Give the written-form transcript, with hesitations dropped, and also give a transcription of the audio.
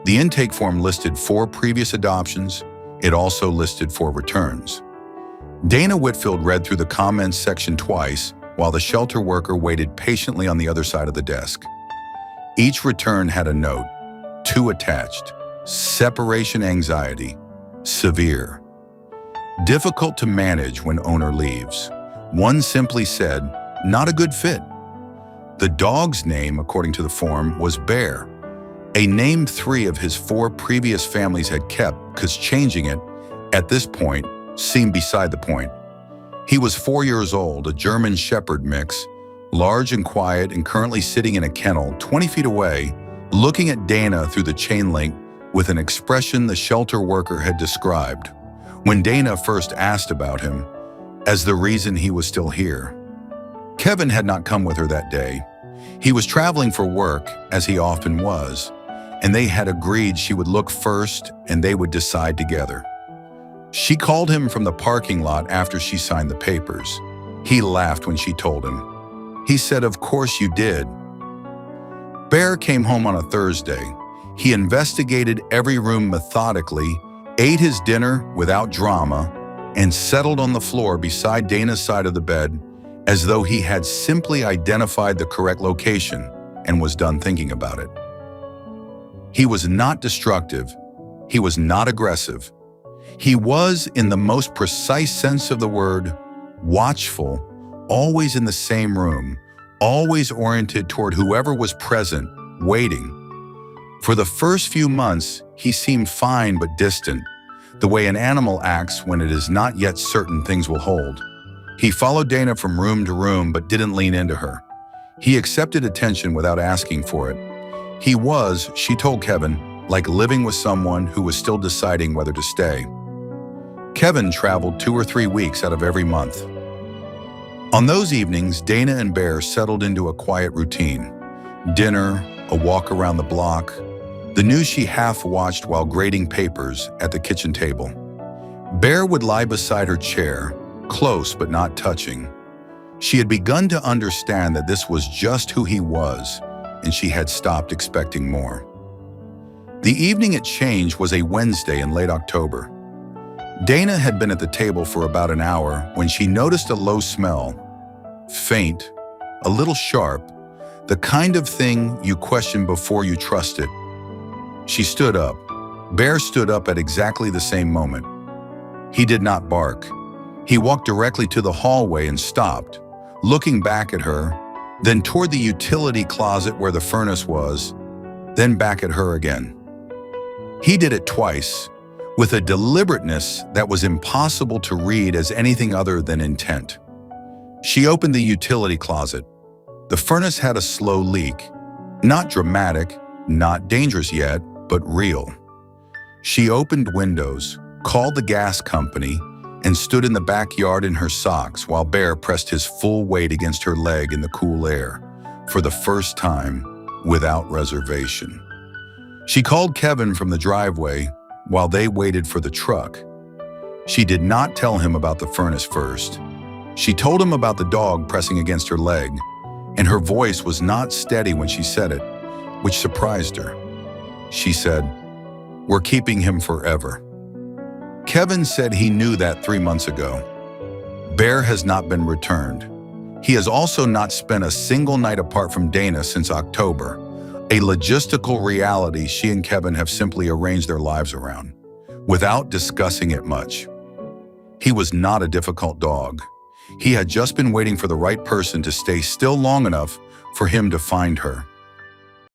The intake form listed 4 previous adoptions. It also listed 4 returns. Dana Whitfield read through the comments section twice while the shelter worker waited patiently on the other side of the desk. Each return had a note, 2 attached. Separation anxiety, severe. Difficult to manage when owner leaves. One simply said, not a good fit. The dog's name, according to the form, was Bear, a name 3 of his 4 previous families had kept because changing it, at this point, seemed beside the point. He was 4 years old, a German Shepherd mix, large and quiet and currently sitting in a kennel 20 feet away, looking at Dana through the chain link with an expression the shelter worker had described when Dana first asked about him as the reason he was still here. Kevin had not come with her that day. He was traveling for work, as he often was, and they had agreed she would look first and they would decide together. She called him from the parking lot after she signed the papers. He laughed when she told him. He said, "Of course you did." Bear came home on a Thursday. He investigated every room methodically, ate his dinner without drama, and settled on the floor beside Dana's side of the bed as though he had simply identified the correct location and was done thinking about it. He was not destructive. He was not aggressive. He was, in the most precise sense of the word, watchful, always in the same room, always oriented toward whoever was present, waiting. For the first few months, he seemed fine but distant, the way an animal acts when it is not yet certain things will hold. He followed Dana from room to room but didn't lean into her. He accepted attention without asking for it. He was, she told Kevin, like living with someone who was still deciding whether to stay. Kevin traveled 2 or 3 weeks out of every month. On those evenings, Dana and Bear settled into a quiet routine. Dinner, a walk around the block, the news she half-watched while grading papers at the kitchen table. Bear would lie beside her chair, close but not touching. She had begun to understand that this was just who he was, and she had stopped expecting more. The evening it changed was a Wednesday in late October. Dana had been at the table for about an hour when she noticed a low smell, faint, a little sharp, the kind of thing you question before you trust it. She stood up. Bear stood up at exactly the same moment. He did not bark. He walked directly to the hallway and stopped, looking back at her, then toward the utility closet where the furnace was, then back at her again. He did it twice, with a deliberateness that was impossible to read as anything other than intent. She opened the utility closet. The furnace had a slow leak, not dramatic, not dangerous yet, but real. She opened windows, called the gas company, and stood in the backyard in her socks while Bear pressed his full weight against her leg in the cool air, for the first time, without reservation. She called Kevin from the driveway while they waited for the truck. She did not tell him about the furnace first. She told him about the dog pressing against her leg, and her voice was not steady when she said it, which surprised her. She said, "We're keeping him forever." Kevin said he knew that 3 months ago. Bear has not been returned. He has also not spent a single night apart from Dana since October, a logistical reality she and Kevin have simply arranged their lives around, without discussing it much. He was not a difficult dog. He had just been waiting for the right person to stay still long enough for him to find her.